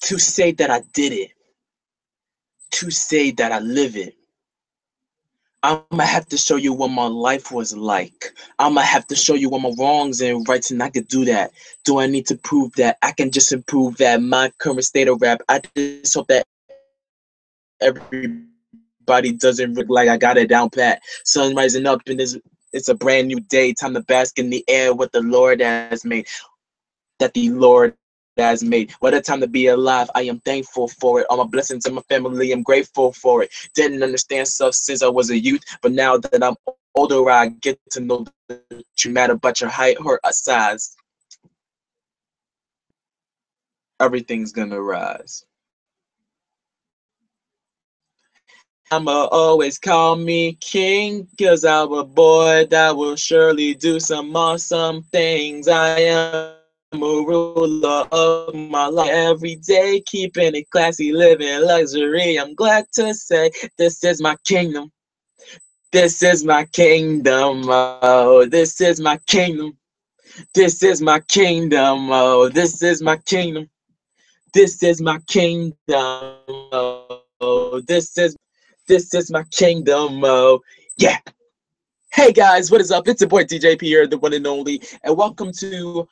to say that I did it, to say that I live it. I'ma have to show you what my life was like. I'ma have to show you what my wrongs and rights, and I could do that. Do I need to prove that? I can just improve that. My current state of rap, I just hope that everybody doesn't look like I got it down pat. Sun rising up and it's a brand new day. Time to bask in the air what the Lord has made. That the Lord has made. What a time to be alive. I am thankful for it. All my blessings and my family, I'm grateful for it. Didn't understand stuff since I was a youth, but now that I'm older, I get to know that you matter about your height or size. Everything's gonna rise. Mama always call me king, cause I'm a boy that will surely do some awesome things. I am a ruler of my life every day, keeping it classy, living luxury. I'm glad to say this is my kingdom. This is my kingdom, oh, this is my kingdom. This is my kingdom, oh, this is my kingdom. This is my kingdom, oh, this is my kingdom, oh, yeah. Hey guys, what is up? It's your boy DJP here, the one and only, and welcome to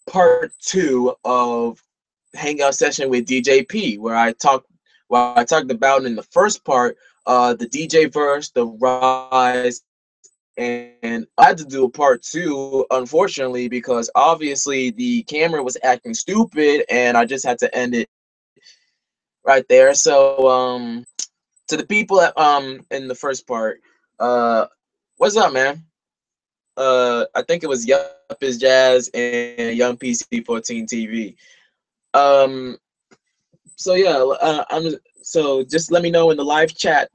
part 2 of Hangout Session with DJP, where I talked about in the first part the DJ verse, the rise, and I had to do a part 2, unfortunately, because obviously the camera was acting stupid, and I just had to end it right there. So to the people that in the first part, uh what's up, man? I think it was Yup is Jazz and Young PC14 TV. Um so yeah, so just let me know in the live chat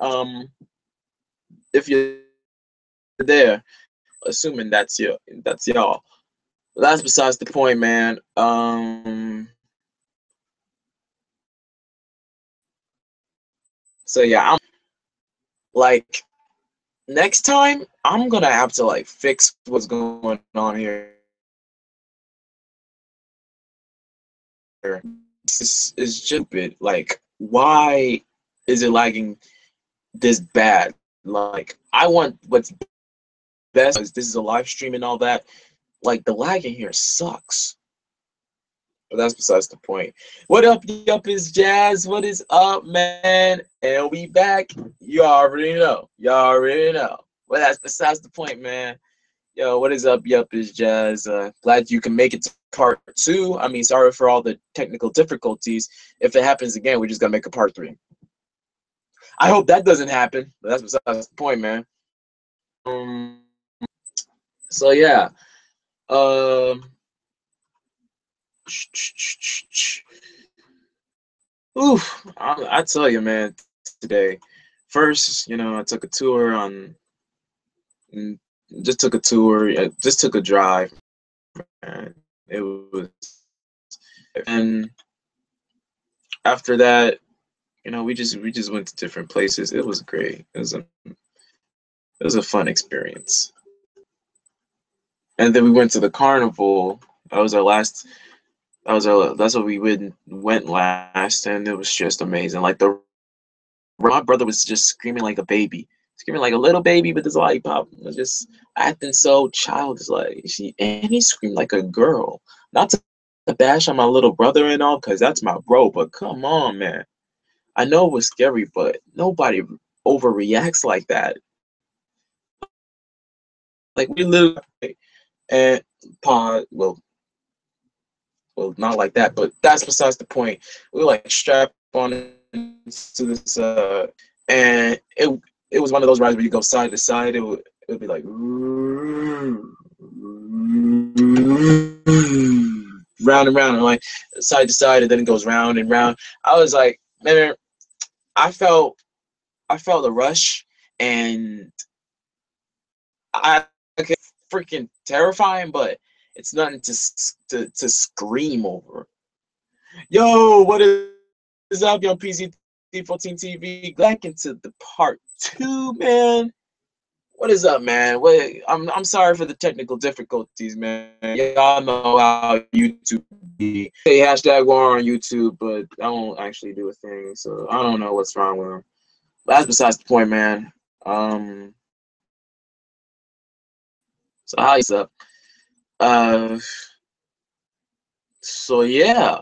if you're there, assuming that's y'all. But that's besides the point, man. So yeah, I'm like, next time I'm gonna have to like fix what's going on here. This is stupid. Like, why is it lagging this bad? Like, I want what's best because this is a live stream and all that. Like, the lag in here sucks. But that's besides the point. What up, Yup is Jazz? What is up, man? And we back. You already know. Y'all already know. Well, that's besides the point, man. Yo, what is up, Yup is Jazz? Glad you can make it to part 2. I mean, sorry for all the technical difficulties. If it happens again, we just gotta make a part 3. I hope that doesn't happen, but that's besides the point, man. So yeah. Um Oof, I tell you, man, today. First, I took a tour mm, just took a tour, just took a drive, man. It was, and after that, we just went to different places. It was great. It was a fun experience. And then we went to the carnival. That was our last. That's what we went last, and it was just amazing. Like my brother was just screaming like a baby, screaming like a little baby with his lollipop. Was just acting so childish, and he screamed like a girl. Not to bash on my little brother and all, cause that's my bro. But come on, man. I know it was scary, but nobody overreacts like that. Like, we literally, and well, not like that, but that's besides the point. We were like strapped on into this, and it was one of those rides where you go side to side. It would be like round and round, and like side to side, and then it goes round and round. I was like, man, I felt the rush, and I okay, freaking terrifying, but it's nothing to scream over. Yo, what is up, Young PC14 TV? Back into the part 2, man. What is up, man? I'm sorry for the technical difficulties, man. Y'all know how YouTube be. Say hashtag war on YouTube, but I won't actually do a thing, so I don't know what's wrong with them. But that's besides the point, man. So how is up? Uh, so yeah,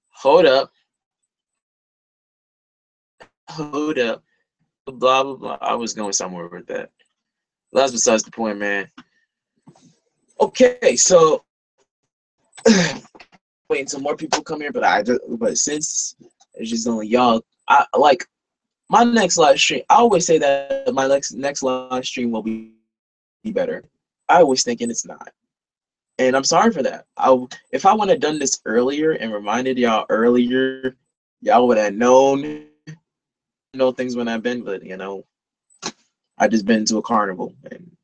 hold up, hold up, blah blah blah. I was going somewhere with that. That's besides the point, man. Okay, so wait until more people come here, but since it's just only y'all, I like my next live stream. I always say that my next live stream will be better. I always thinking it's not, and I'm sorry for that. If I would have done this earlier and reminded y'all earlier, y'all would have known things when I've been. But I just been to a carnival, and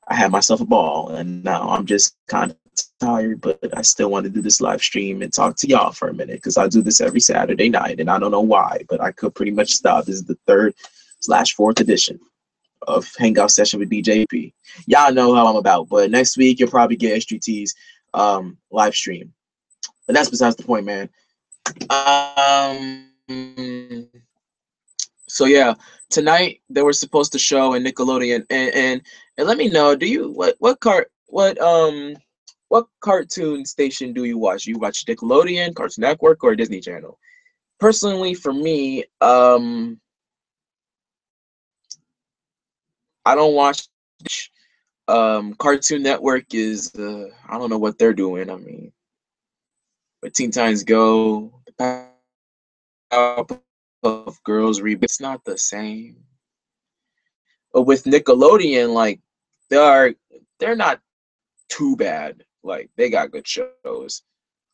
I had myself a ball, and now I'm just kind of tired, but I still want to do this live stream and talk to y'all for a minute because I do this every Saturday night, and I don't know why, but I could pretty much stop. This is the 3rd/4th edition of Hangout Session with DJP. Y'all know how I'm about, but next week you'll probably get SGT's live stream. But that's besides the point, man. So yeah, tonight they were supposed to show in Nickelodeon, and let me know, do you what cartoon station do you watch? You watch Nickelodeon, Cartoon Network, or Disney Channel? Personally, for me, I don't watch. Cartoon Network is I don't know what they're doing. I mean, but Teen Titans Go, the Powerpuff Girls reboot, it's not the same. But with Nickelodeon, like they're not too bad. Like they got good shows.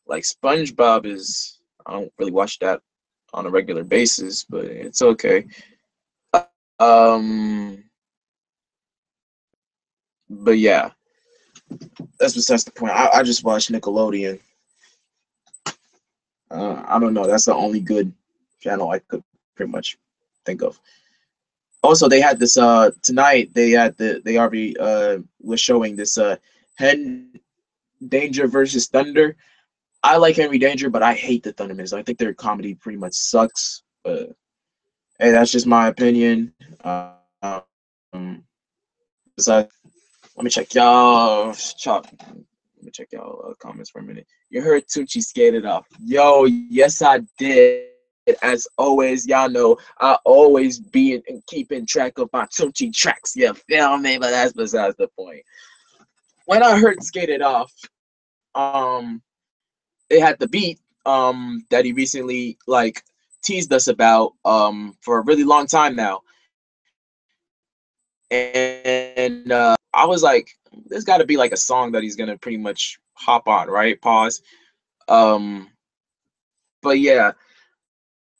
Like SpongeBob is, I don't really watch that on a regular basis, but it's okay. But yeah, that's besides the point. I just watch Nickelodeon. I don't know. That's the only good channel I could pretty much think of. Also, they had this tonight. They already was showing this Henry Danger versus Thunder. I like Henry Danger, but I hate the Thundermans. I think their comedy pretty much sucks. Hey, that's just my opinion. Besides, let me check y'all. Let me check y'all comments for a minute. You heard Tunechi skated off. Yo, yes I did. As always, y'all know I always be in keeping track of my Tunechi tracks. You feel me? But that's besides the point. When I heard skated off, it had the beat that he recently like teased us about for a really long time now. And I was like, there's got to be like a song that he's gonna pretty much hop on, right? Pause. But yeah,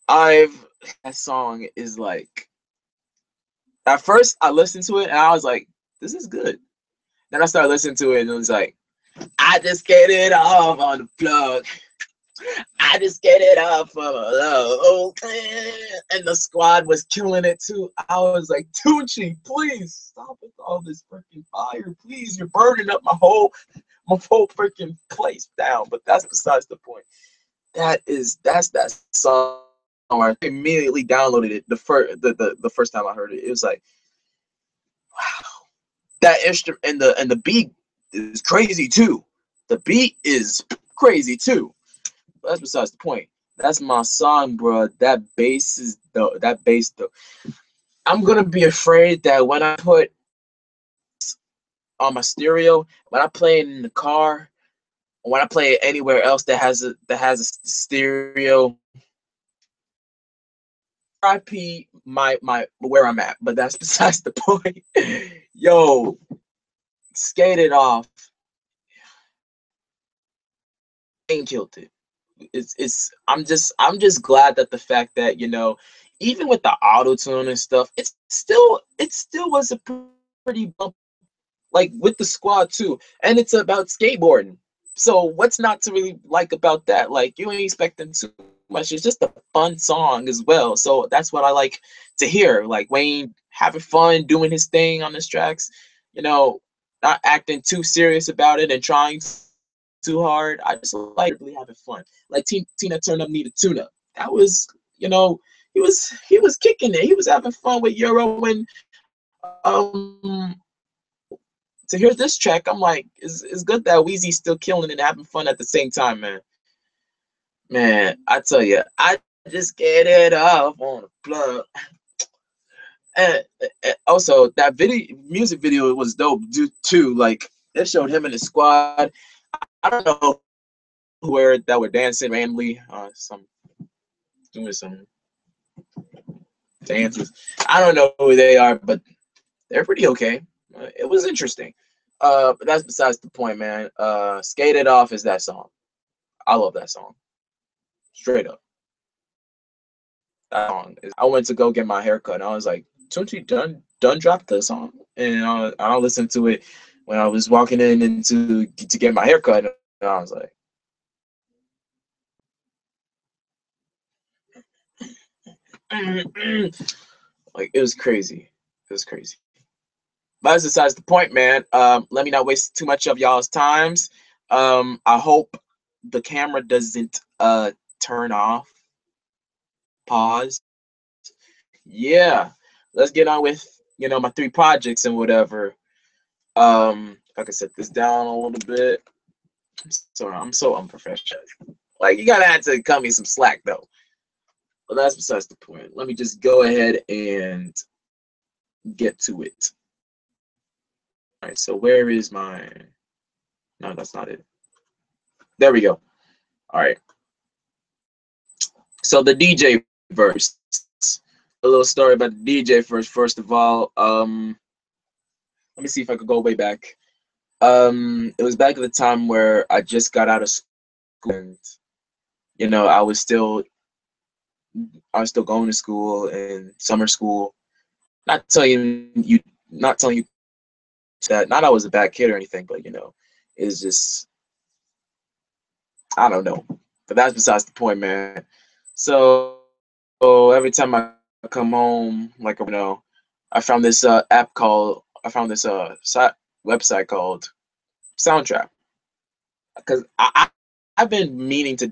that song is like, at first I listened to it and I was like, this is good. Then I started listening to it and it was like, I just get it off on the plug. I just get it off of a low. And the squad was killing it too. I was like, Tunechi, please stop with all this freaking fire. Please, you're burning up my whole freaking place down. But that's besides the point. That's that song. I immediately downloaded it the first time I heard it. It was like, wow. That instrument and the beat is crazy too. The beat is crazy too. But that's besides the point. That's my song, bro. That bass though. I'm gonna be afraid that when I put on my stereo, when I play it in the car, or when I play it anywhere else that has a stereo, RIP my where I'm at. But that's besides the point. Yo, skated off. Ain't killed it. I'm just glad that the fact that even with the auto tune and stuff, it still was a pretty bump, like with the squad too, and it's about skateboarding. So what's not to really like about that? Like you ain't expecting too much. It's just a fun song as well. So that's what I like to hear. Like Wayne having fun doing his thing on his tracks, you know, not acting too serious about it and trying too hard. I just like really having fun. Like Tina Turner Need a Tune Up. That was, you know, he was kicking it. He was having fun with Euro, and to hear this track, I'm like, it's good that Weezy's still killing it and having fun at the same time, man. Man, I tell you, I just get it off on the plug. And also that music video was dope too. Like it showed him and his squad. I don't know who were that were dancing randomly, some doing some dances. I don't know who they are, but they're pretty okay. It was interesting. But that's besides the point, man. Skate It Off is that song. I love that song. Straight up. That song is, I went to go get my haircut and I was like, Tunchi done dropped the song? And I listened to it when I was walking in into to get my haircut, and I was like, like it was crazy. It was crazy. But that's besides the point, man. Let me not waste too much of y'all's times. I hope the camera doesn't turn off. Pause. Yeah. Let's get on with, my 3 projects and whatever. If I can set this down a little bit. I'm so unprofessional. Like you gotta have to cut me some slack though. But that's besides the point. Let me just go ahead and get to it. All right, so where is my... No, that's not it. There we go. All right. So the DJ verse. A little story about the DJ first of all. Let me see if I could go way back. It was back at the time where I just got out of school, and I was still going to school and summer school. Not telling you that not I was a bad kid or anything, but it's just, I don't know. But that's besides the point, man. So every time I come home, like I found this website called Soundtrap, because I've been wanting to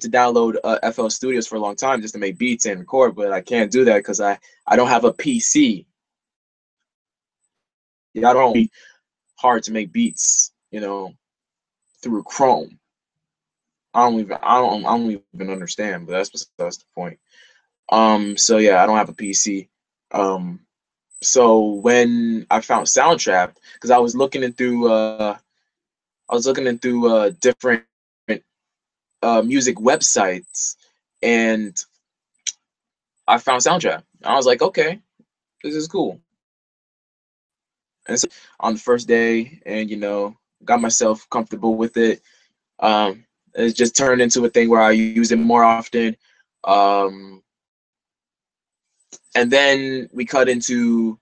download FL Studios for a long time just to make beats and record, but I can't do that because I don't have a PC. Yeah, I don't. Hard to make beats, through Chrome. I don't even understand, but that's the point. So yeah, I don't have a PC. So when I found Soundtrap, because I was looking into different music websites, and I found Soundtrap. I was like, okay, this is cool. And so on the first day, and got myself comfortable with it. It's just turned into a thing where I use it more often. And then we cut into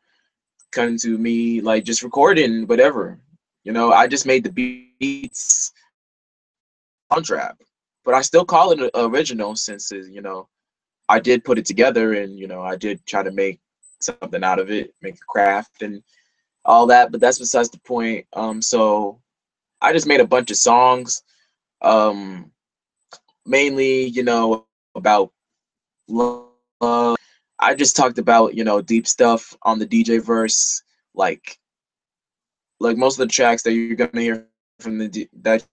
me like just recording whatever. I just made the beats on Trap, but I still call it original since I did put it together, and I did try to make something out of it, make a craft and all that. But that's besides the point. So I just made a bunch of songs, mainly about love. I just talked about deep stuff on the DJ verse, like most of the tracks that you're gonna hear from that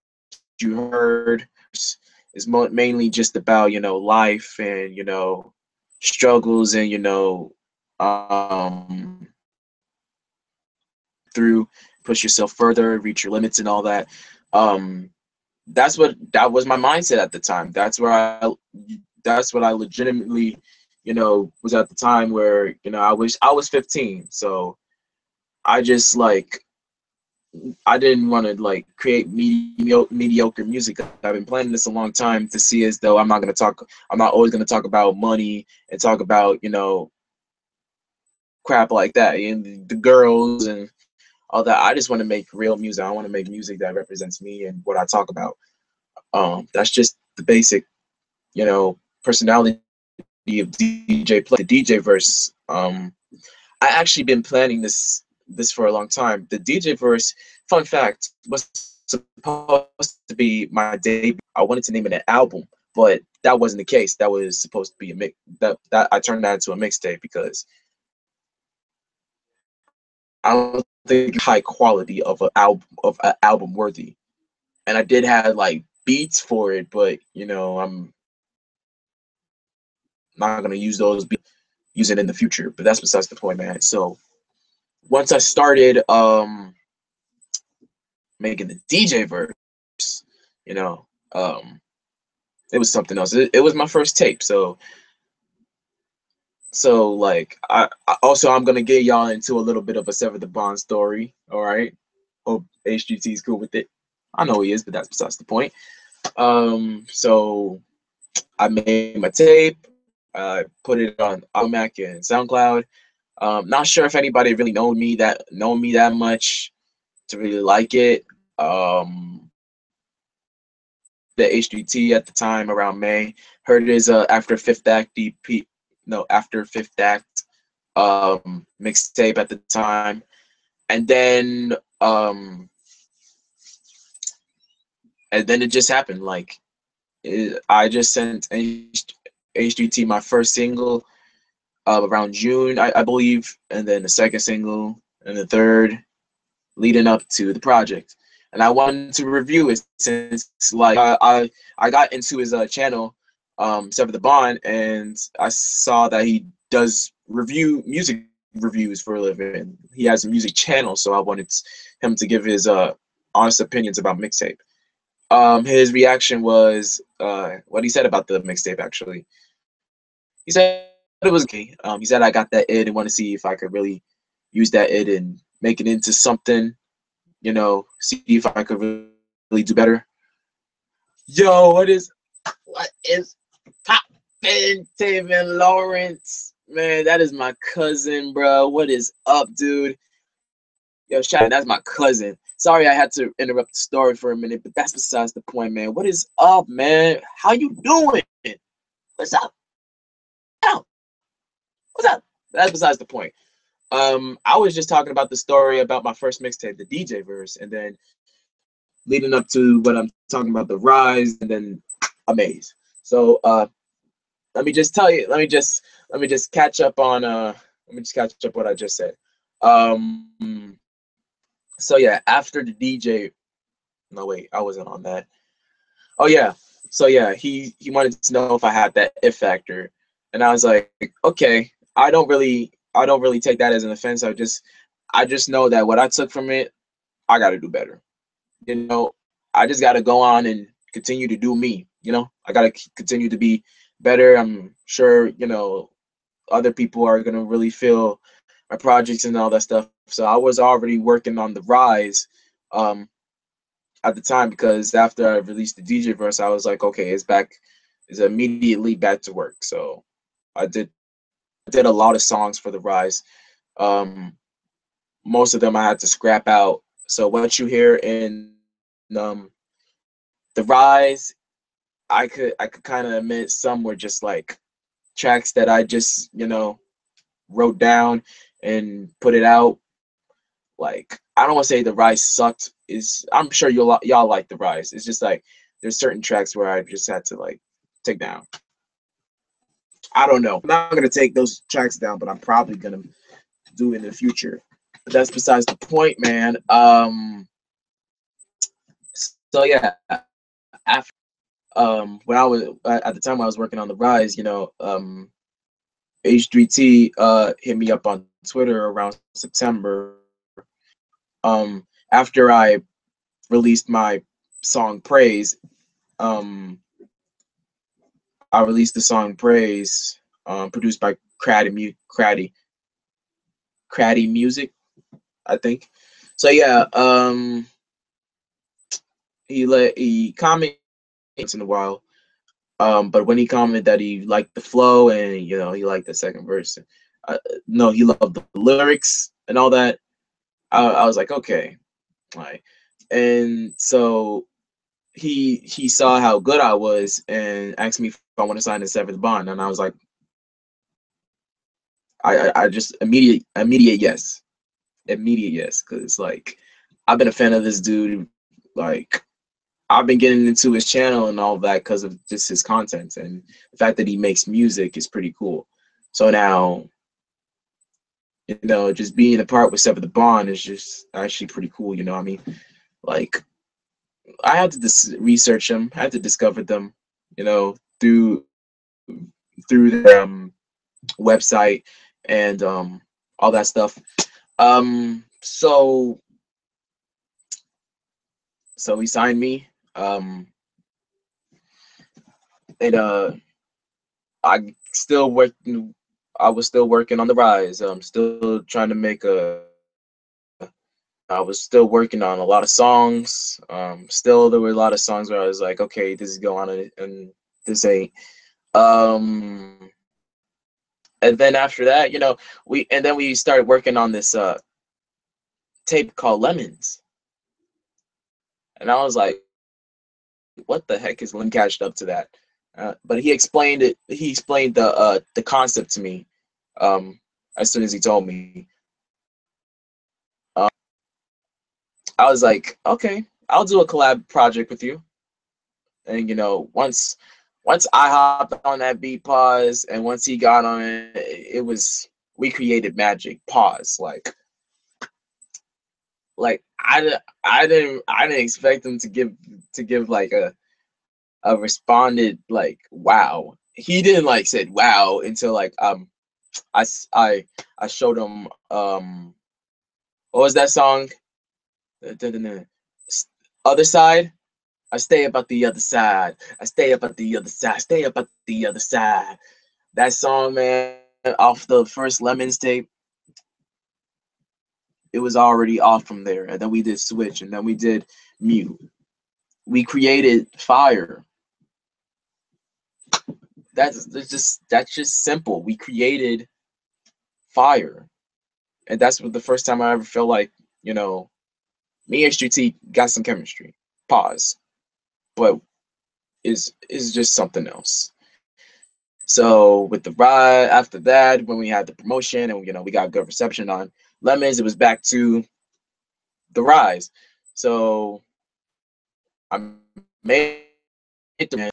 you heard is mainly just about life and struggles and through push yourself further, reach your limits and all that. That was my mindset at the time. That's what I legitimately was at the time where I was 15, so I just I didn't want to create mediocre music. I've been planning this a long time to see as though I'm not always going to talk about money and talk about crap like that and the girls and all that. I just want to make real music. I want to make music that represents me and what I talk about. That's just the basic personality of DJ Play, the DJ verse. I actually been planning this for a long time. The DJ verse, fun fact, was supposed to be my debut. I wanted to name it an album, but that wasn't the case. That was supposed to be a mix. That I turned that into a mixtape because I don't think high quality of an album worthy. And I did have like beats for it, but I'm not gonna use those use it in the future. But that's besides the point, man. So once I started making the DJ verse, you know, it was something else. It was my first tape, so like I'm gonna get y'all into a little bit of a Sever the Bond story. All right, hope HGT is cool with it. I know he is, but that's besides the point. So I made my tape. I put it on Mac and SoundCloud. Not sure if anybody really known me that much to really like it. The HGT at the time around May heard his after Fifth Act EP, no after Fifth Act mixtape at the time, and then it just happened. Like I just sent HGT my first single around June, I believe, and then the second single and the third leading up to the project. And I wanted to review it since like I got into his channel, Sever the Bond, and I saw that he does music reviews for a living. He has a music channel, so I wanted him to give his honest opinions about mixtape. His reaction was what he said about the mixtape. Actually, he said it was okay. He said I got that id and want to see if I could really use that id and make it into something. See if I could really do better. Yo, what is poppin', Taven Lawrence? Man, that is my cousin, bro. What is up, dude? Yo, shout out, that's my cousin. Sorry I had to interrupt the story for a minute, but that's besides the point, man. What is up, man? How you doing? What's up? What's up? That's besides the point. I was just talking about the story about my first mixtape, the DJ verse, and then leading up to what I'm talking about, the rise, and then Amaze. So let me just tell you, let me just catch up on what I just said. So yeah, after the DJ, no wait, I wasn't on that. Oh yeah. So yeah, he wanted to know if I had that if factor. And I was like, okay, I don't really take that as an offense. I just know that what I took from it, I got to do better. I just got to go on and continue to do me. I got to continue to be better. I'm sure, other people are going to really feel my projects and all that stuff. So I was already working on the rise at the time, because after I released the DJ verse, I was like, okay, it's immediately back to work. So I did a lot of songs for the rise. Most of them I had to scrap out. So what you hear in the rise, I could kind of admit some were just like tracks that I just wrote down and put it out. Like, I don't want to say the rise sucked. I'm sure y'all like the rise. It's just like there's certain tracks where I just had to like take down. I don't know. I'm not gonna take those tracks down, but I'm probably gonna do it in the future. But that's besides the point, man. So yeah, after when I was at the time I was working on the rise, H3T hit me up on Twitter around September. After I released my song Praise, I released the song Praise, produced by Craddy Music, I think. So yeah, he commented once in a while, but when he commented that he liked the flow and he liked the second verse, no, he loved the lyrics and all that. I was like, okay, all right. And so he saw how good I was and asked me if I want to sign to Sever the Bond, and I was like, I just immediate yes, immediate yes, because like I've been a fan of this dude. Like I've been getting into his channel and all that because of just his content, and the fact that he makes music is pretty cool. So now, just being a part with Sever the Bond is just actually pretty cool. You know what I mean? Like I had to research them, I had to discover them, through their website and all that stuff. So he signed me. And I still working. I was still working on the rise. I'm still trying to make a. I was still working on a lot of songs. Still, there were a lot of songs where I was like, okay, this is going on, and this ain't. And then after that, we started working on this tape called Lemons, and I was like, what the heck is Lim catched up to that? But he explained it. He explained the concept to me as soon as he told me. Um, I was like, okay, I'll do a collab project with you. And once I hopped on that beat, pause, and once he got on it, we created magic. Pause. Like I didn't expect him to give like a responded like wow. He didn't like said wow until like I I I showed him what was that song? Other side. I stay up at the other side. I stay up at the other side. Stay up at the other side. That song, man, off the first Lemons tape, it was already off from there. And then we did Switch, and then we did Mute. We created Fire. That's just simple. We created Fire, and that's what the first time I ever felt like me and Street got some chemistry. Pause, but is just something else. So with the ride after that, when we had the promotion and we got good reception on Lemons, it was back to the rise. So I made it, did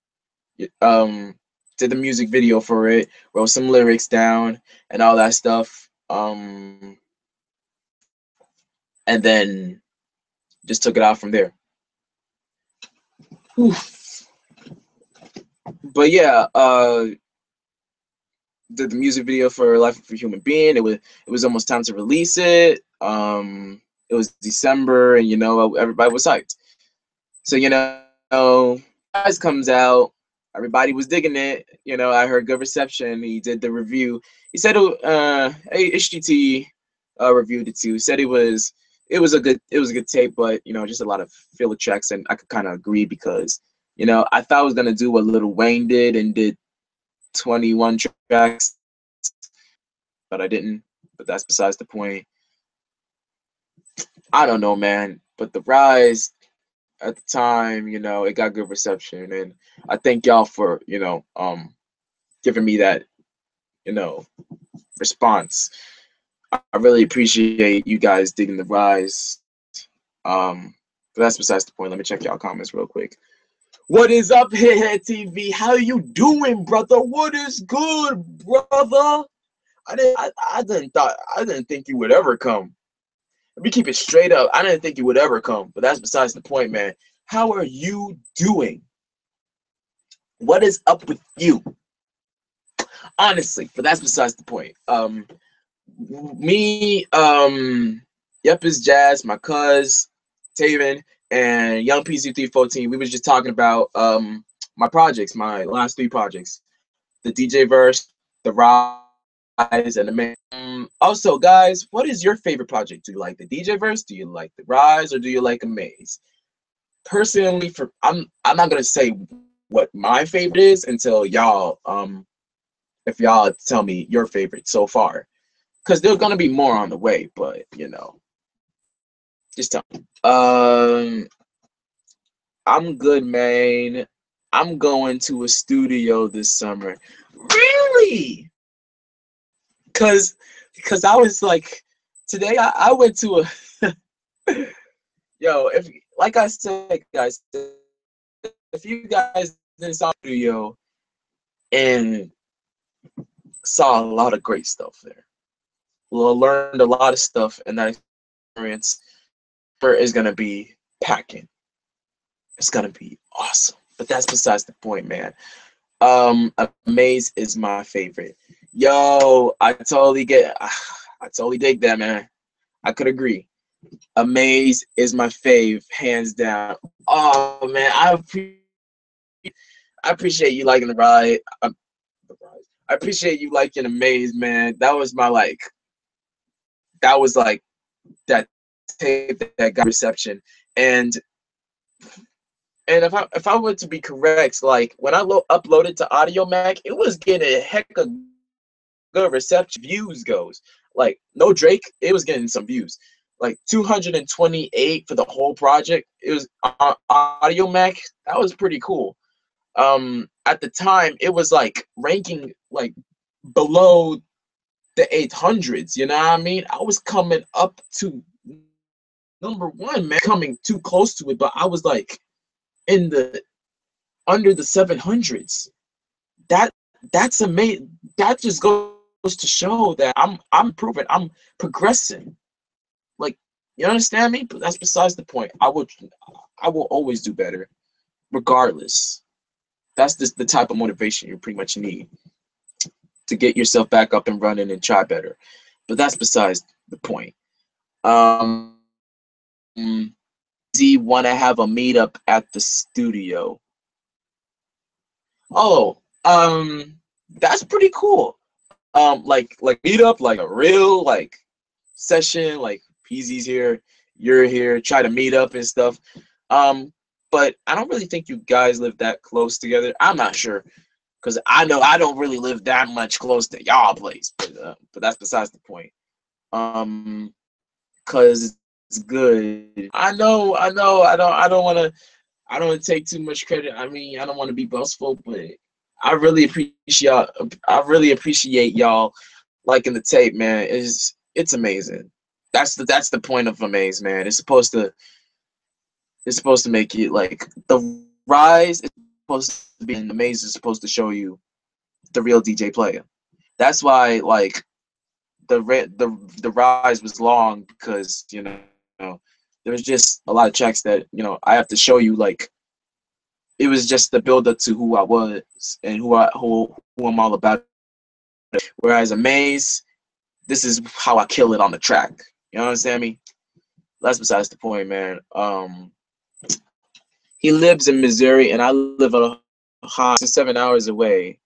the music video for it, wrote some lyrics down and all that stuff. And then just took it out from there. Oof. But yeah, did the music video for Life of a Human Being. It was almost time to release it. It was December, and everybody was hyped. So Rise comes out, everybody was digging it. I heard good reception. He did the review. He said, HGT reviewed it too. He said it was a good tape, but just a lot of filler tracks, and I could kind of agree because I thought I was gonna do what Lil Wayne did and did 21 tracks, but I didn't. But that's besides the point. I don't know, man. But the Rise at the time, it got good reception, and I thank y'all for giving me that response. I really appreciate you guys digging the Rise. But that's besides the point. Let me check y'all comments real quick. What is up, Hithead TV? How you doing, brother? What is good, brother? I didn't think you would ever come. Let me keep it straight up. I didn't think you would ever come, but that's besides the point, man. How are you doing? What is up with you? Honestly, but that's besides the point. Me, Yep is Jazz, my cuz, Taven, and Young PC314. We was just talking about my projects, my last 3 projects, the DJ verse, the Rise, and the Man. Also, guys, what is your favorite project? Do you like the DJ verse? Do you like the Rise, or do you like Amaze? Personally, I'm not gonna say what my favorite is until y'all if y'all tell me your favorite so far, because there's gonna be more on the way. But just tell me. I'm good, man. I'm going to a studio this summer. Really? because I was like, today I went to a yo, if like I said, guys, if you guys didn't saw the studio and saw a lot of great stuff there, well, learned a lot of stuff, and that experience is gonna be packing. It's gonna be awesome. But that's besides the point, man. Amaze is my favorite. Yo, I totally dig that, man. I could agree. Amaze is my fave, hands down. Oh man, I appreciate you liking the ride. I appreciate you liking Amaze, man. That was like that tape that got reception. And if I were to be correct, like when I uploaded to Audio Mac, it was getting a heck of good reception. Views goes, like no Drake, it was getting some views, like 228 for the whole project. It was Audio Mac. That was pretty cool. At the time, it was like ranking like below the 800s. You know what I mean? I was coming up to #1, man, coming too close to it, but I was like in the under the 700s. That's amazing. That just goes to show that I'm improving. I'm progressing. Like, you understand me? But that's besides the point. I will always do better, regardless. That's just the type of motivation you pretty much need to get yourself back up and running and try better. But that's besides the point. Z want to have a meetup at the studio. Oh, that's pretty cool. Like meetup, like a real like session, like PZ's here, you're here, try to meet up and stuff. But I don't really think you guys live that close together. I'm not sure, because I know I don't really live that much close to y'all place. But that's besides the point. Cause it's good. I know. I don't want to. I don't want to take too much credit. I mean, I don't want to be boastful, but I really appreciate. I really appreciate y'all liking the tape, man. It's amazing. That's the point of Amaze, man. It's supposed to make you like the rise is supposed to be, and Amaze is supposed to show you the real DJ player. That's why like the rise was long, because there was just a lot of tracks that I have to show you. Like, it was just the build up to who I was and who I'm all about. Whereas Amaze, this is how I kill it on the track. You understand me? That's besides the point, man. He lives in Missouri and I live at Ohio, 7 hours away.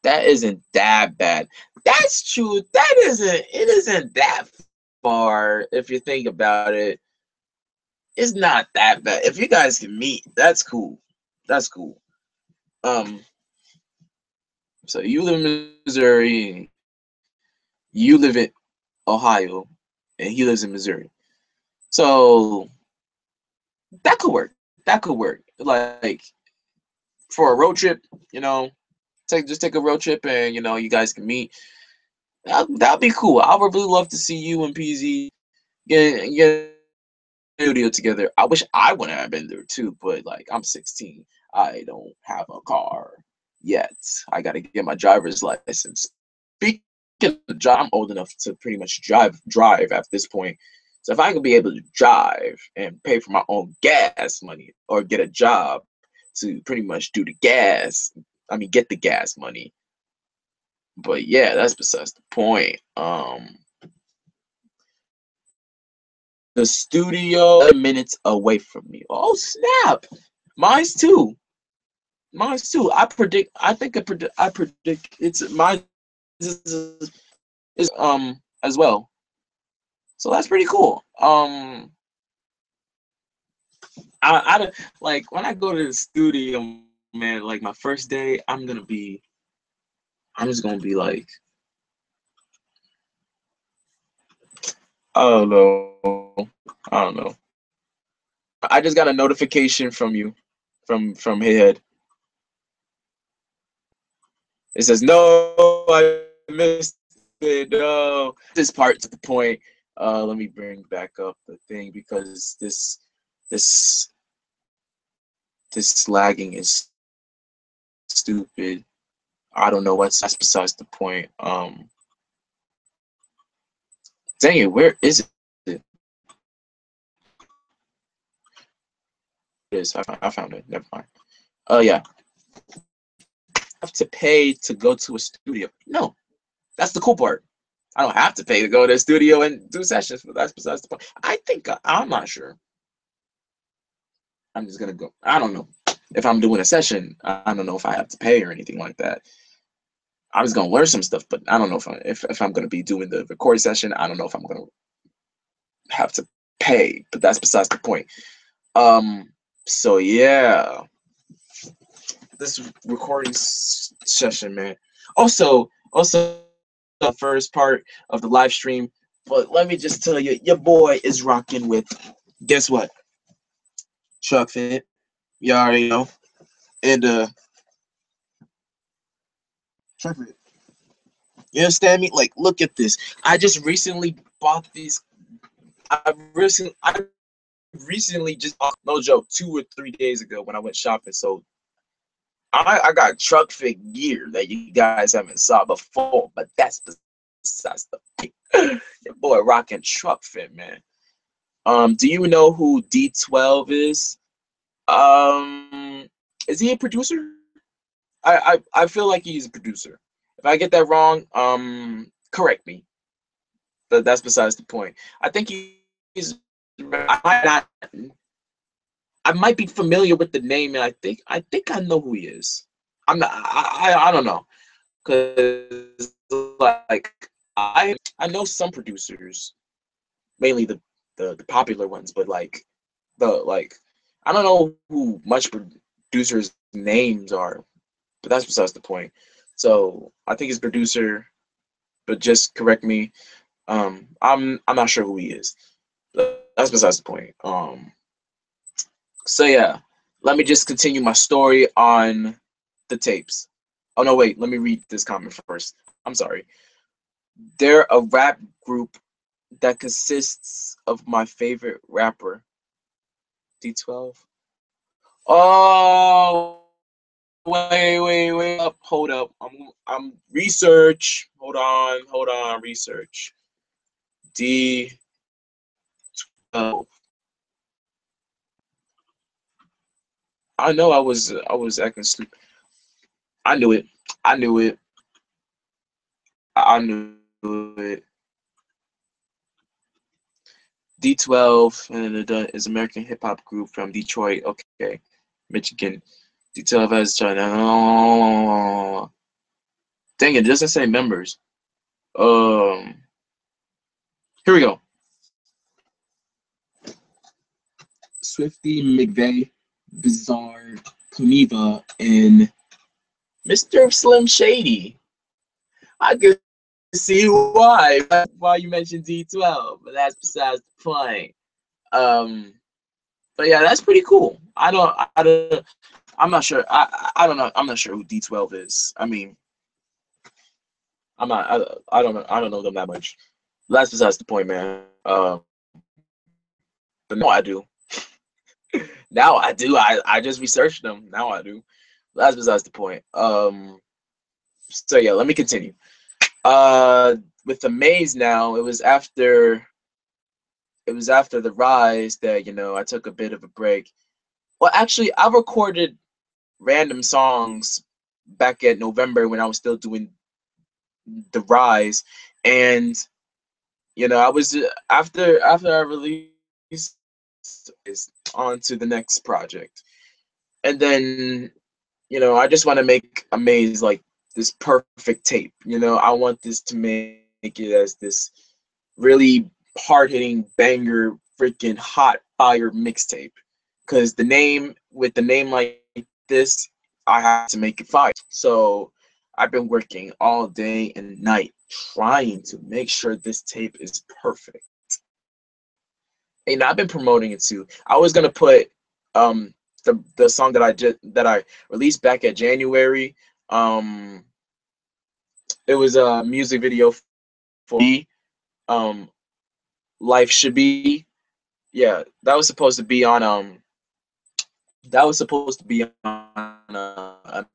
That isn't that bad. That's true. It isn't that far if you think about it. It's not that bad. If you guys can meet, that's cool. That's cool. So you live in Missouri, you live in Ohio, and he lives in Missouri. So that could work. That could work. Like for a road trip, just take a road trip and you guys can meet. That'd be cool. I would really love to see you and PZ get a studio together. I wish I would have been there too, but like I'm 16. I don't have a car yet. I gotta get my driver's license. Speaking of drive, I'm old enough to pretty much drive at this point. So if I could be able to drive and pay for my own gas money, or get a job to pretty much do the gas, get the gas money. But yeah, that's besides the point. The studio minutes away from me. Oh snap! Mine's too. I predict. I predict it's mine is as well. So that's pretty cool. I don't like when I go to the studio, man. Like my first day, I'm just gonna be like, I don't know. I don't know. I just got a notification from you, from Head. It says no, I missed No, this part to the point. Let me bring back up the thing because this this lagging is stupid. I don't know what's that's besides the point. Dang it, where is it? It is. I found it. Never mind. Yeah. Have to pay to go to a studio. No, that's the cool part. I don't have to pay to go to a studio and do sessions, but that's besides the point. I think I'm not sure. I'm just gonna go. I don't know if I'm doing a session. I don't know if I have to pay or anything like that. I'm just gonna learn some stuff, but I don't know if I'm gonna be doing the recording session. I don't know if I'm gonna have to pay, but that's besides the point. So yeah, this recording session, man. Also, the first part of the live stream. But let me just tell you, your boy is rocking with. Guess what? Chuck Fit. You already know. And Chuck Fit. You understand me? Like, look at this. I just recently bought these. I recently just no joke 2 or 3 days ago when I went shopping. So I got truck fit gear that you guys haven't saw before, but that's the your boy rocking truck fit, man. Do you know who D12 is? Is he a producer? I feel like he's a producer. If I get that wrong, correct me. But that's besides the point. I think he's. I might not. I might be familiar with the name, and I think I know who he is. I'm not. I don't know, cause like I know some producers, mainly the popular ones, but like I don't know who much producers' names are, but that's besides the point. So I think he's producer, but just correct me. I'm not sure who he is. But that's besides the point. So yeah, let me just continue my story on the tapes. Oh no, wait, let me read this comment first. I'm sorry. They're a rap group that consists of my favorite rapper, D12. Oh, wait up, hold up. I'm research. Hold on, research. D12. I know I was acting sleep. I knew it. I knew it. I knew it. D12 and is American hip hop group from Detroit. Okay, Michigan. D12 has China. Dang it doesn't say members. Um, Here we go. Swifty McVeigh, Bizarre, Kuniva, and Mr. Slim Shady. I could see why you mentioned D12, but that's besides the point. Um, but yeah, that's pretty cool. I'm not sure. I don't know. I'm not sure who D12 is. I mean, I don't know. I don't know them that much. That's besides the point, man. But no, I do. Now I do. I just researched them. Now I do. That's besides the point. So yeah, let me continue. With the maze now, it was after the rise that I took a bit of a break. Well, actually, I recorded random songs back at November when I was still doing the rise, and I was after I released is on to the next project, and then I just want to make a maze like this perfect tape. I want this to make it as this really hard hitting banger, freaking hot fire mixtape. Because with the name like this, I have to make it fire. So I've been working all day and night trying to make sure this tape is perfect. And I've been promoting it too. I was gonna put the song that I released back at January. It was a music video for me, um, life should be. Yeah, that was supposed to be on that was supposed to be on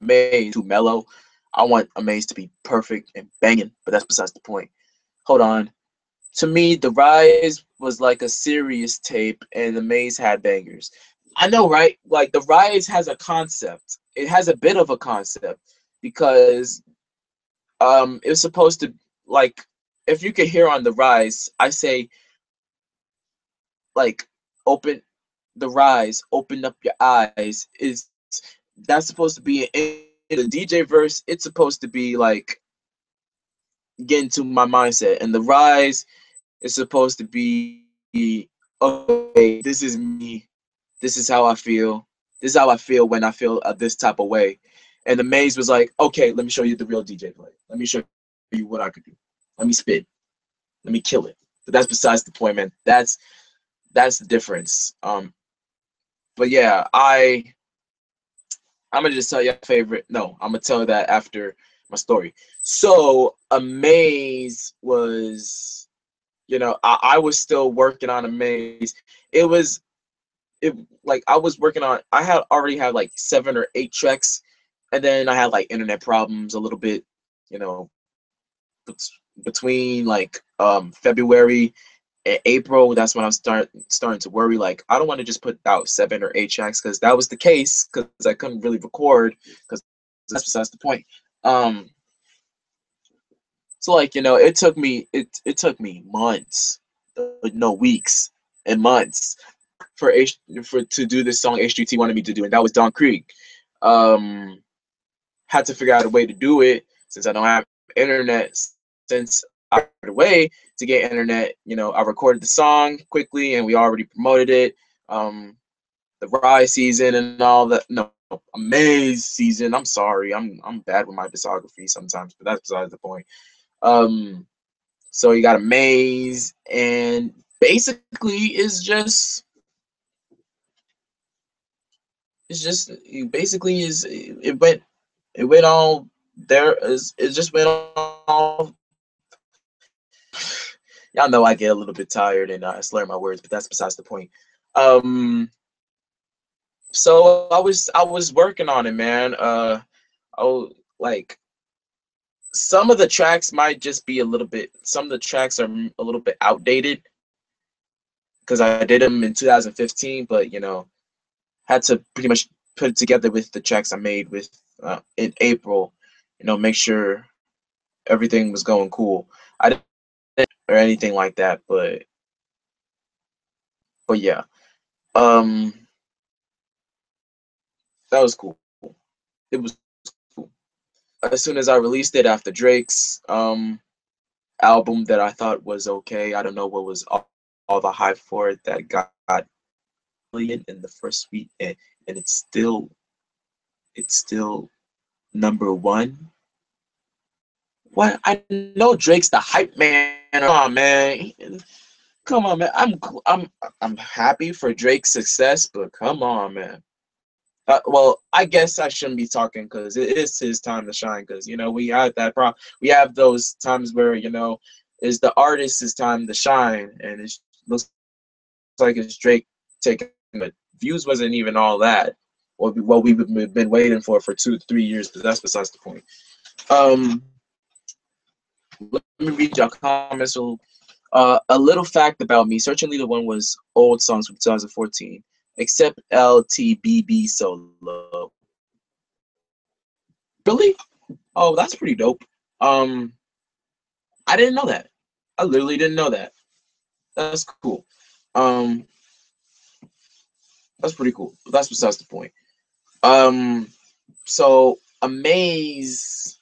Amaze too mellow. I want Amaze to be perfect and banging, but that's besides the point. Hold on. To me, The Rise was like a serious tape, and The Maze had bangers. I know, right? Like The Rise has a concept. It has a bit of a concept because it's supposed to, like, if you could hear on The Rise, I say like open the rise, open up your eyes. Is that's supposed to be in the DJ verse? It's supposed to be like get into my mindset, and The Rise is supposed to be okay. This is me. This is how I feel. This is how I feel when I feel this type of way. And the Maze was like, okay, let me show you the real DJ play. Let me show you what I could do. Let me spit. Let me kill it. But that's besides the point, man. That's the difference. But yeah, I'm gonna just tell you a favorite. No, I'm gonna tell you that after my story. So Amaze was, I was still working on Amaze. It was it like I was working on. I had already had like 7 or 8 tracks, and then I had like internet problems a little bit. You know, bet- between like February and April, that's when I was starting to worry. Like, I don't want to just put out 7 or 8 tracks because that was the case because I couldn't really record because that's besides the point. Um, so like it took me months, no weeks and months for for to do this song HGT wanted me to do, and that was Don Krieg. Um, had to figure out a way to do it since I don't have internet. Since I found a way to get internet, I recorded the song quickly and we already promoted it. The Rise season and all that. No, Amaze season. I'm sorry, I'm bad with my discography sometimes, but that's besides the point. Um, so you got Amaze, and basically it's just basically is it went all there is it just went all. Y'all know I get a little bit tired and I slur my words, but that's besides the point. Um, so I was working on it, man. Oh, like some of the tracks might just be a little bit. Some of the tracks are a little bit outdated because I did them in 2015, but had to pretty much put it together with the tracks I made with in April. Make sure everything was going cool. I didn't or anything like that, but yeah. Um, that was cool. It was cool. As soon as I released it after Drake's album that I thought was okay, I don't know what was all the hype for it that got million in the first week, and it's still number one. What? I know Drake's the hype man. Come on, man. Come on, man. I'm happy for Drake's success, but come on, man. Well, I guess I shouldn't be talking because it is his time to shine. Because we have that problem. We have those times where is the artist's time to shine, and it looks like it's Drake taking. But views wasn't even all that. What we've been waiting for 2 3 years, but that's besides the point. Um, let me read your comments. So, a little fact about me: Search and Leader One was old songs from 2014, except LTBB solo. Really? Oh, that's pretty dope. Um, I didn't know that. I literally didn't know that. That's cool. Um, that's pretty cool. But that's besides the point. Um, so Amaze,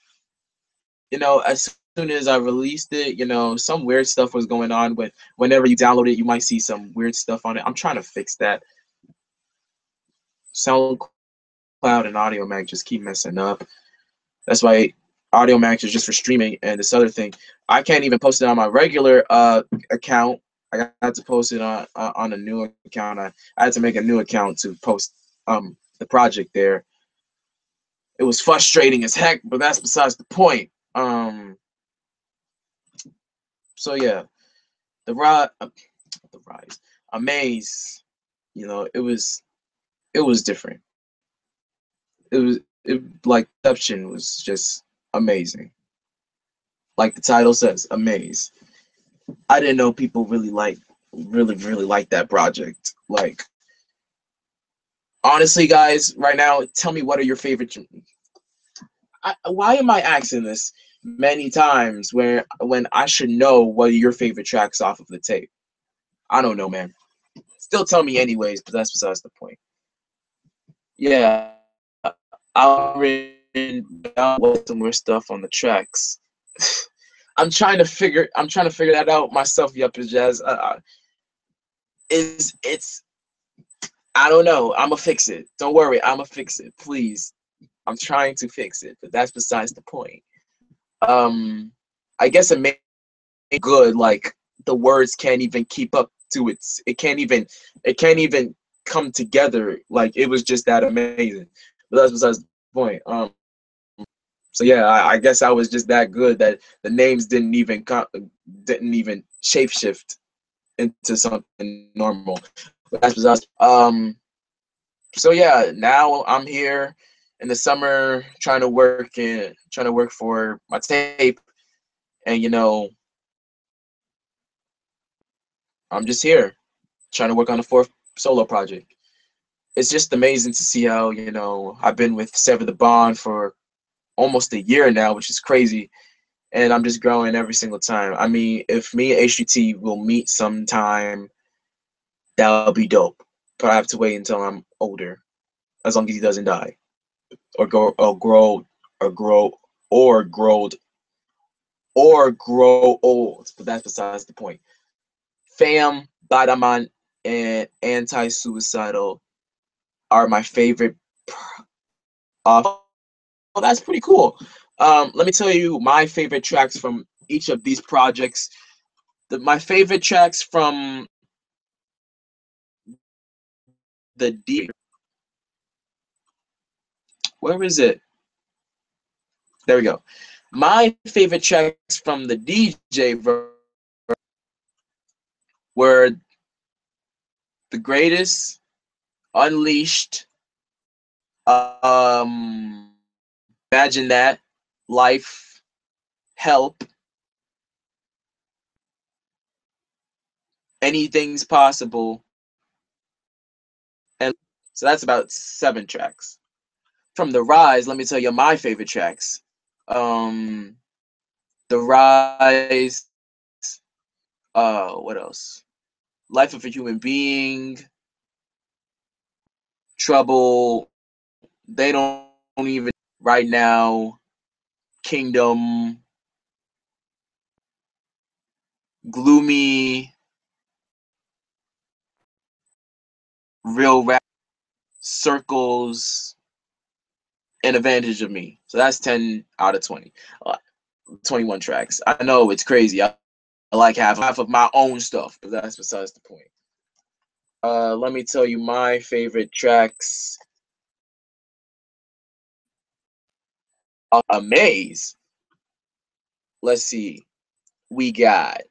as soon as I released it, some weird stuff was going on. Whenever you download it, you might see some weird stuff on it. I'm trying to fix that. SoundCloud and Audio Mac just keep messing up. That's why Audio Max is just for streaming, and this other thing, I can't even post it on my regular account. I had to post it on a new account. I had to make a new account to post the project there. It was frustrating as heck, but that's besides the point. So yeah, the rise, Amaze. It was different. Like Inception was just amazing. Like the title says, Amaze. I didn't know people really like that project. Like honestly, guys, right now, tell me what are your favorite. Why am I asking this many times where when I should know what are your favorite tracks off of the tape? I don't know, man. Still tell me anyways, but that's besides the point. Yeah, I'll written down some more stuff on the tracks. I'm trying to figure that out myself. Yup, Jazz. It's I don't know. I'ma fix it. Don't worry. I'ma fix it. Please. I'm trying to fix it, but that's besides the point. I guess it made it good. Like the words can't even keep up to its. It can't even come together. Like it was just that amazing. But that's besides the point. So yeah, I guess I was just that good that the names didn't even shapeshift into something normal. But that's besides. So yeah, now I'm here in the summer trying to work for my tape, and I'm just here trying to work on a fourth solo project. It's just amazing to see how I've been with Sever the Bond for almost a year now, which is crazy, and I'm just growing every single time. I mean, if me and HGT will meet sometime, that'll be dope. But I have to wait until I'm older, as long as he doesn't die or grow or grow or grow old. But that's besides the point. Fam, Badaman, and Anti-Suicidal are my favorite. Oh, that's pretty cool. Let me tell you my favorite tracks from each of these projects. My favorite tracks from the D. Where is it? There we go. My favorite tracks from the DJ were The Greatest, Unleashed, um, Imagine That, Life, Help, Anything's Possible, and so that's about 7 tracks. From The Rise, let me tell you my favorite tracks. Um, The Rise, what else? Life of a Human Being, Trouble, They Don't Even Right Now, Kingdom, Gloomy, Real Rap, Circles, and Advantage of Me. So that's 10 out of 20. 21 tracks. I know it's crazy. I like half of my own stuff, but that's besides the point. Let me tell you my favorite tracks. Amaze. Let's see. We got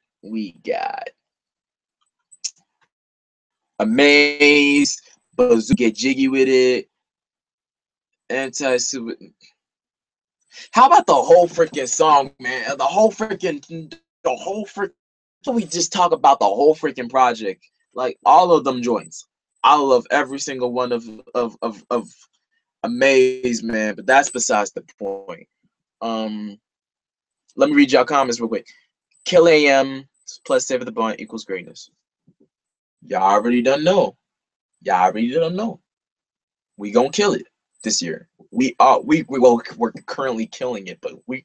Amaze, Bazoo, Get Jiggy with It, Anti Super. How about the whole freaking song, man? The whole freaking. We just talk about the whole freaking project, like all of them joints. I love every single one of Amaze, man. But that's besides the point. Um, Let me read y'all comments real quick. Kill AM plus Save the Bond equals greatness. Y'all already done know. Y'all already done know. We gonna kill it this year. We're currently killing it, but we're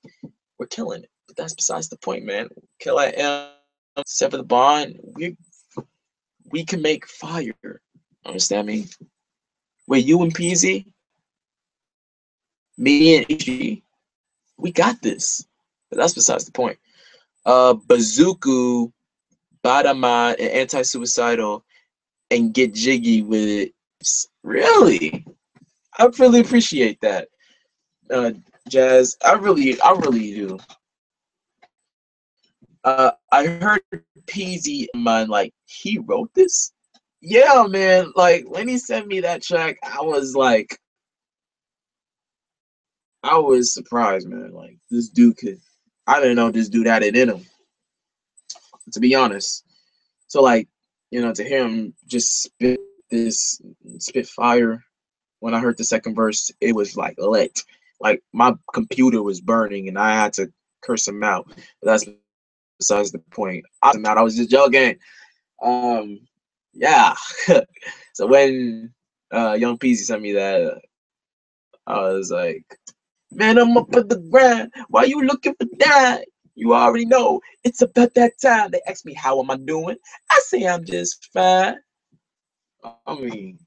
killing it. But that's besides the point, man. Kill AM, Sever the Bond. We can make fire. Understand me? Wait, you and PZ, me and HG, we got this. But that's besides the point. Bazooku, Badaman, and Anti-Suicidal, and Get Jiggy with it. Really? I really appreciate that, uh, Jazz. I really do. I heard Peasy man, like he wrote this. Yeah, man. Like when he sent me that track, I was surprised, man. Like this dude could. I didn't know this dude had it in him, to be honest. So like, to hear him just this spit fire. When I heard the second verse, it was like lit. Like my computer was burning, and I had to curse him out. But that's besides the point. I was just joking. Um, yeah. So when Young Peasy sent me that, I was like, man, I'm up at the grind. Why you looking for that? You already know it's about that time. They ask me how am I doing. I say I'm just fine. I mean,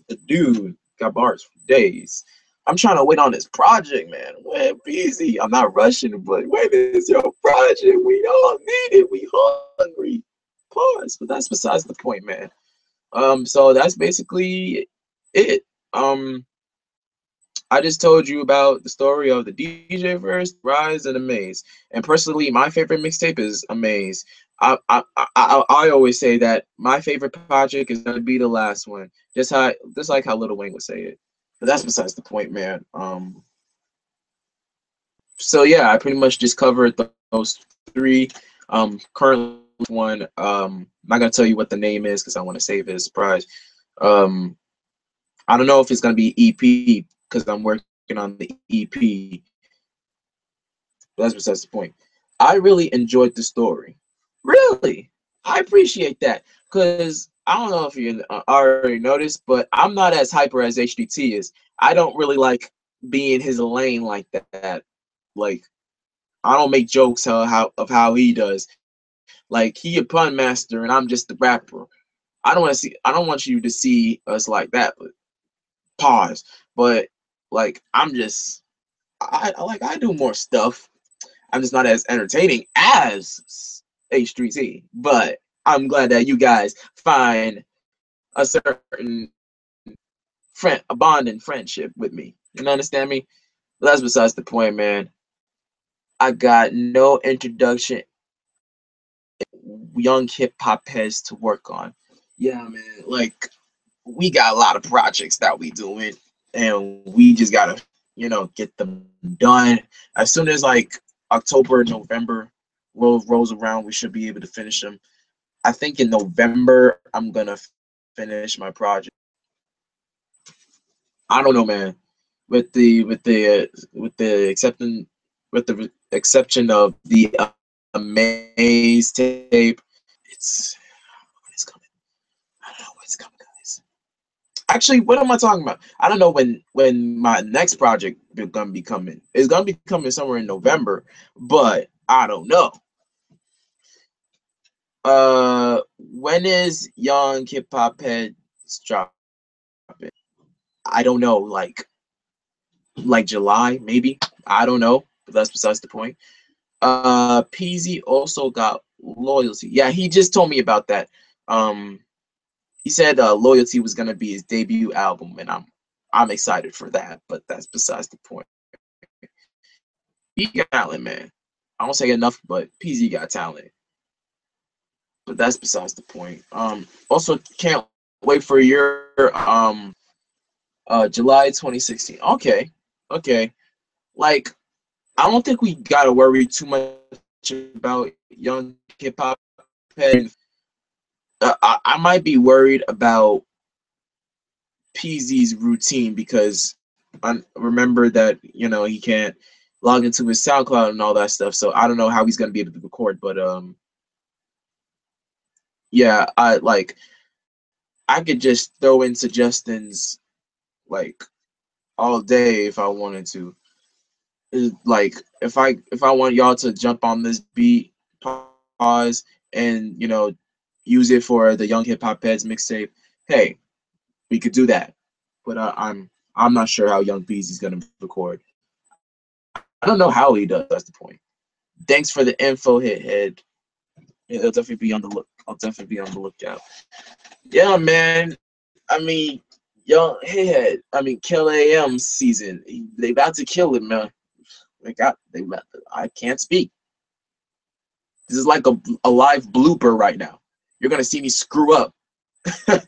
the dude got bars for days. I'm trying to wait on this project, man. When busy, I'm not rushing, but when is your project? We all need it. We hungry. Pause. But that's besides the point, man. So that's basically it. I just told you about the story of the DJ verse, Rise, and Amaze. And personally, my favorite mixtape is Amaze. I always say that my favorite project is gonna be the last one, just like how Lil Wayne would say it. But that's besides the point, man. So yeah, I pretty much just covered those three. Current one, I'm not gonna tell you what the name is because I want to save it as a surprise. Um, I don't know if it's gonna be EP because I'm working on the EP. But that's besides the point. I really enjoyed the story. Really, I appreciate that because I don't know if you already noticed, but I'm not as hyper as HDT is. I don't really like being his lane like that. Like I don't make jokes of how he does. Like he a pun master and I'm just the rapper. I don't want you to see us like that, but pause. But like I'm just I do more stuff. I'm just not as entertaining as H3T. But I'm glad that you guys find a certain a bond and friendship with me. You understand me? But that's besides the point, man. I got no introduction young hip hop heads to work on. Yeah, man. Like we got a lot of projects that we doing, and we just gotta, get them done. As soon as like October, November rolls around, we should be able to finish them. I think in November I'm gonna finish my project. I don't know, man. With the exception of the Amaze tape, it's coming. I don't know what's coming, guys. Actually, what am I talking about? I don't know when my next project is gonna be coming. It's gonna be coming somewhere in November, but I don't know. When is Young Hip Hop Heads dropping? I don't know, like July maybe. I don't know, but that's besides the point. PZ also got Loyalty. Yeah, he just told me about that. He said Loyalty was gonna be his debut album, and I'm excited for that. But that's besides the point. He got talent, man. I don't say enough, but PZ got talent. But that's besides the point. Also can't wait for your July 2016. Okay, okay. Like I don't think we gotta worry too much about young hip hop. I might be worried about PZ's routine because I remember that he can't log into his SoundCloud and all that stuff. So I don't know how he's gonna be able to record. But yeah, I could just throw in suggestions like all day if I wanted to. Like if I want y'all to jump on this beat, pause, and use it for the Young Hip Hop Heads mixtape. Hey, we could do that. But I'm not sure how Young Beezy's gonna record. I don't know how he does. That's the point. Thanks for the info, hit head. Yeah, I'll definitely be on the look. I'll definitely be on the lookout. Yeah, man. I mean, young head. I mean, Kill AM season. They about to kill it, man. I can't speak. This is like a live blooper right now. You're gonna see me screw up. But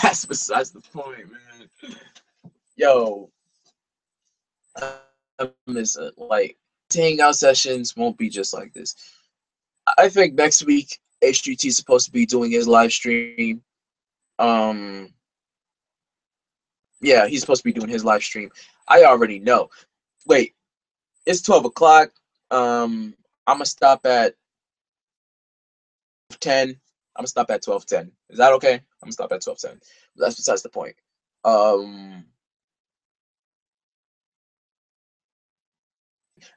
that's besides the point, man. Yo, I miss it. Like, hangout sessions won't be just like this. I think next week HGT is supposed to be doing his live stream. Um, yeah, he's supposed to be doing his live stream. I already know. Wait, it's 12 o'clock. I'm gonna stop at 10. I'm gonna stop at 12:10. Is that okay? I'm gonna stop at 12:10. That's besides the point. Um,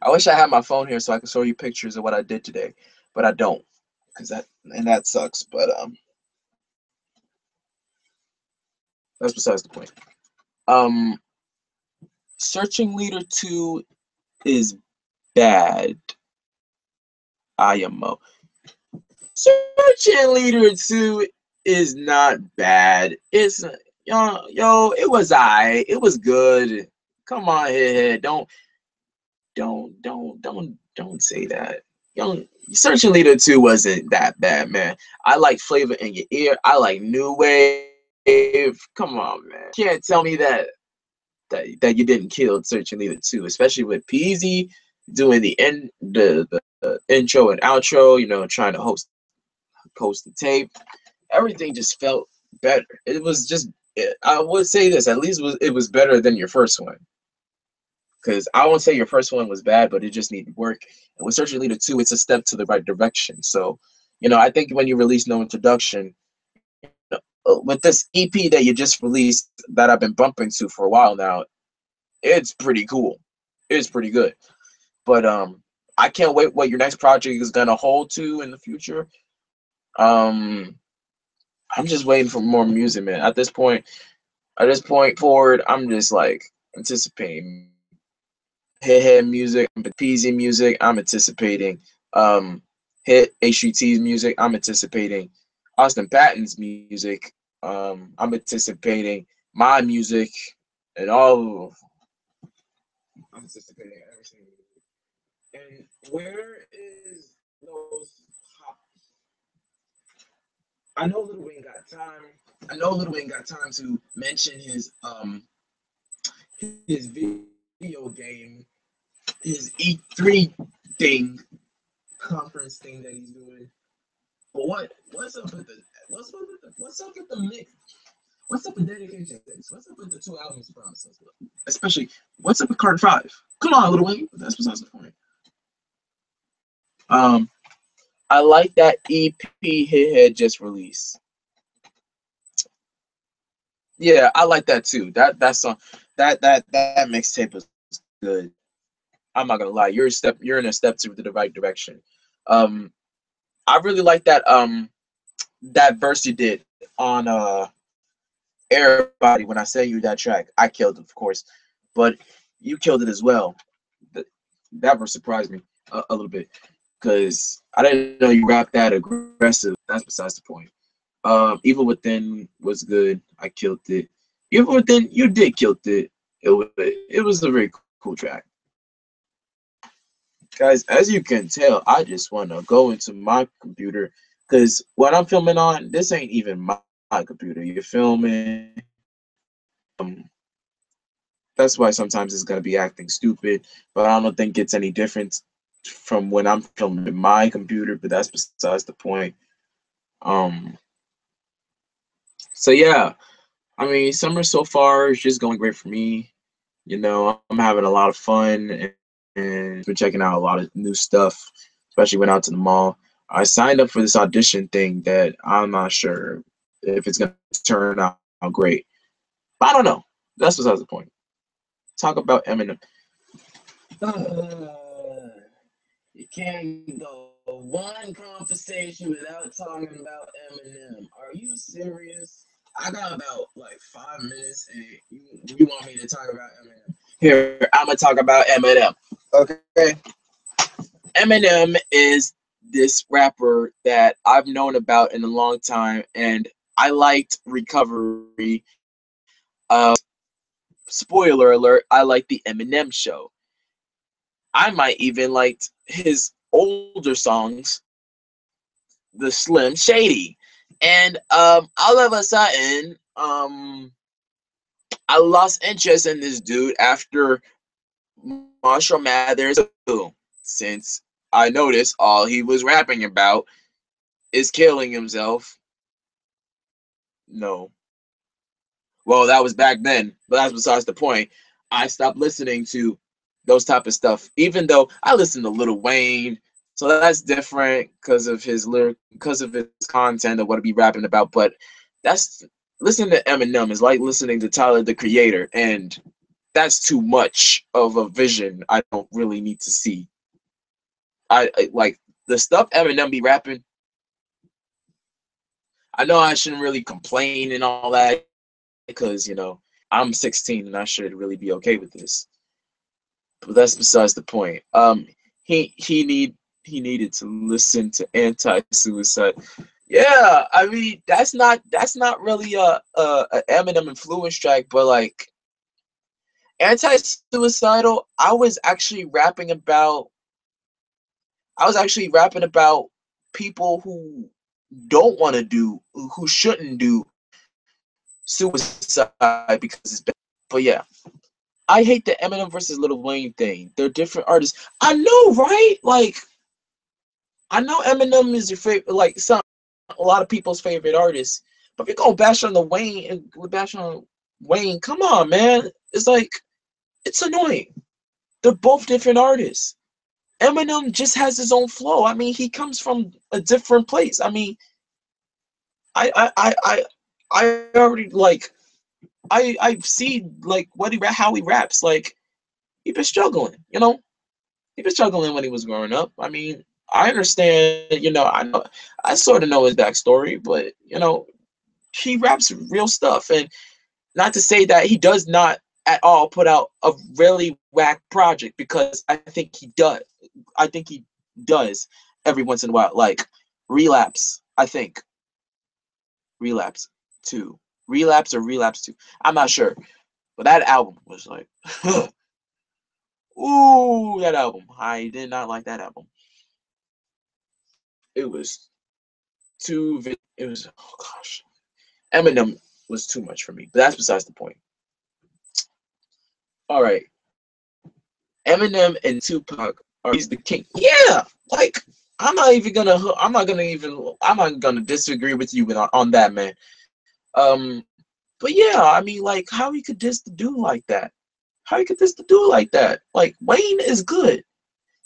I wish I had my phone here so I could show you pictures of what I did today, but I don't, cause that sucks. But that's besides the point. Um, Searching Leader 2 is bad. IMO. Searching Leader 2 is not bad. It's yo, it was alright. It was good. Come on, head. Don't say that. Young Searching Leader 2 wasn't that bad, man. I like Flavor in Your Ear. I like New Wave. Come on, man. You can't tell me that you didn't kill Searching Leader 2, especially with Peasy doing the intro and outro, trying to host the tape. Everything just felt better. It was just, I would say this, at least it was better than your first one. Because I won't say your first one was bad, but it just needed work. And with Searching Leader 2, it's a step to the right direction. So, I think when you release No Introduction, with this EP that you just released that I've been bumping to for a while now, it's pretty cool. It's pretty good. But I can't wait what your next project is gonna hold to in the future. I'm just waiting for more music, man. At this point forward, I'm just like anticipating Head music, Peasy music. I'm anticipating Hit HGT's music. I'm anticipating Austin Patton's music. I'm anticipating my music and all. I'm anticipating everything. And where is those? I know Lil Wayne got time. I know Lil Wayne got time to mention his video game, his E3 thing, conference thing that he's doing. But what's up with the mix? What's up with Dedication 6? What's up with the 2 albums promised us? Especially, what's up with Card 5? Come on, Lil Wayne. That's besides the point. I like that EP Hit Head just released. Yeah, I like that too. That song, that mixtape was good. I'm not gonna lie. You're in a step to the right direction. I really like that verse you did on Everybody when I sent you that track. I killed it, of course, but you killed it as well. That verse surprised me a little bit because I didn't know you rapped that aggressive. That's besides the point. Evil Within was good. I killed it. Evil Within, you did kill it. It was a very cool track. Guys, as you can tell, I just want to go into my computer because what I'm filming on, this ain't even my computer. You're filming. That's why sometimes it's gonna be acting stupid, but I don't think it's any different from when I'm filming my computer. But that's besides the point. So yeah, I mean, summer so far is just going great for me. I'm having a lot of fun and been checking out a lot of new stuff, especially went out to the mall. I signed up for this audition thing that I'm not sure if it's gonna turn out great. But I don't know. That's besides the point. Talk about Eminem. You can't go one conversation without talking about Eminem. Are you serious? I got about like 5 minutes, and you want me to talk about Eminem? Here, I'm gonna talk about Eminem. Okay, Eminem is this rapper that I've known about in a long time, and I liked Recovery. Spoiler alert: I like the Eminem Show. I might even liked his older songs the Slim Shady, and all of a sudden, I lost interest in this dude after Marshall Mathers, since I noticed all he was rapping about is killing himself. No. Well, that was back then, but that's besides the point. I stopped listening to those type of stuff, even though I listened to Lil Wayne, so that's different because of his lyric, because of his content of what he be rapping about. But that's listening to Eminem is like listening to Tyler the Creator, and that's too much of a vision. I don't really need to see. I like the stuff Eminem be rapping. I know I shouldn't really complain and all that because I'm 16 and I should really be okay with this. But that's besides the point. He needed to listen to Anti-Suicide. Yeah, I mean that's not really a Eminem influence track, but like Anti-Suicidal, I was actually rapping about people who don't want to do, who shouldn't do suicide because it's bad. But yeah, I hate the Eminem versus Lil Wayne thing. They're different artists. I know, right? Like, I know Eminem is your favorite, like a lot of people's favorite artist. But if you're gonna bash on the Wayne and bash on Wayne, come on, man. It's like it's annoying. They're both different artists. Eminem just has his own flow. I mean, he comes from a different place. I mean, I already like I see like how he raps. Like he been struggling, he been struggling when he was growing up. I mean, I understand, I sort of know his backstory, but he raps real stuff, and not to say that he does not at all put out a really whack project, because I think he does. I think he does every once in a while, like Relapse. I think Relapse 2, Relapse or Relapse 2. I'm not sure, but that album was like, ooh, that album. I did not like that album. It was too. It was, oh gosh, Eminem was too much for me. But that's besides the point. All right, Eminem and Tupac are he's the king. Yeah, like I'm not gonna disagree with you on that, man. Um, but yeah, I mean, like, how he could diss the dude like that? How he could diss the dude like that? Like, Wayne is good.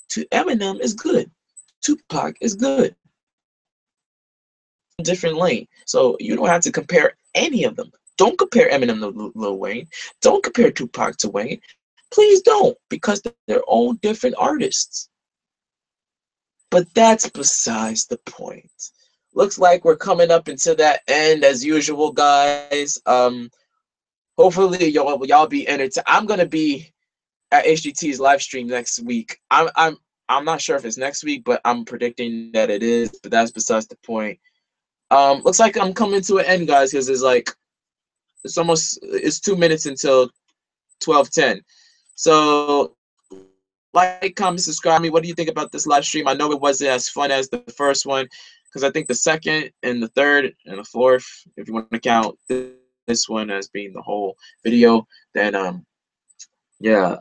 To Eminem is good. Tupac is good. Different lane. So you don't have to compare any of them. Don't compare Eminem to Lil Wayne. Don't compare Tupac to Wayne. Please don't, because they're their own different artists. But that's besides the point. Looks like we're coming up into that end as usual, guys. Hopefully y'all be entertained. I'm gonna be at HGT's live stream next week. I'm not sure if it's next week, but I'm predicting that it is. But that's besides the point. Looks like I'm coming to an end, guys, because it's 2 minutes until 12:10. So like, comment, subscribe me. What do you think about this live stream? I know it wasn't as fun as the first one, because I think the second and the third and the fourth, if you want to count this one as being the whole video, then yeah.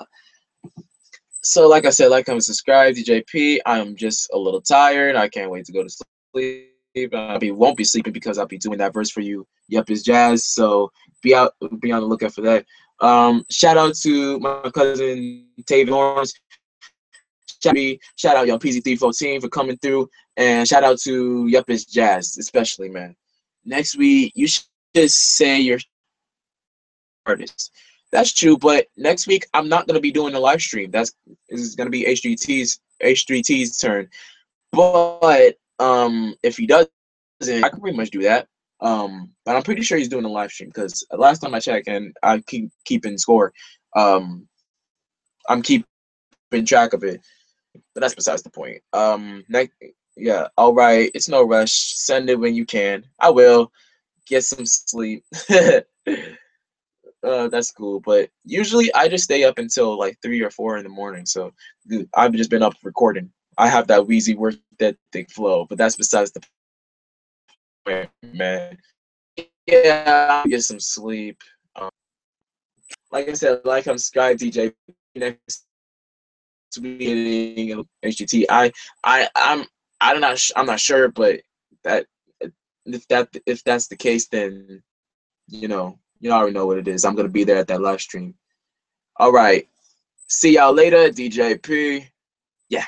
So like I said, like, comment, subscribe. DJP. I'm just a little tired. I can't wait to go to sleep. I won't be sleeping because I'll be doing that verse for you. Yup is Jazz. So be on the lookout for that. Shout out to my cousin Taven Lawrence. Shout out Young PZ314 for coming through, and shout out to Yup is Jazz, especially, man. Next week you should just say your artist. That's true, but next week I'm not gonna be doing a live stream. This is gonna be H3T's turn. But if he doesn't, I can pretty much do that. But I'm pretty sure he's doing a live stream, because last time I checked, and I keep keeping score, I'm keeping track of it. But that's besides the point. Yeah, all right. It's no rush. Send it when you can. I will get some sleep. That's cool. But usually I just stay up until like 3 or 4 in the morning. So I've just been up recording. I have that wheezy work ethic flow, but that's besides the man. Yeah, I'll get some sleep. Like I said, like I'm Sky DJ next week HGT. I'm not sure, but that if that's the case, then you already know what it is. I'm gonna be there at that live stream. All right. See y'all later, DJP. Yeah.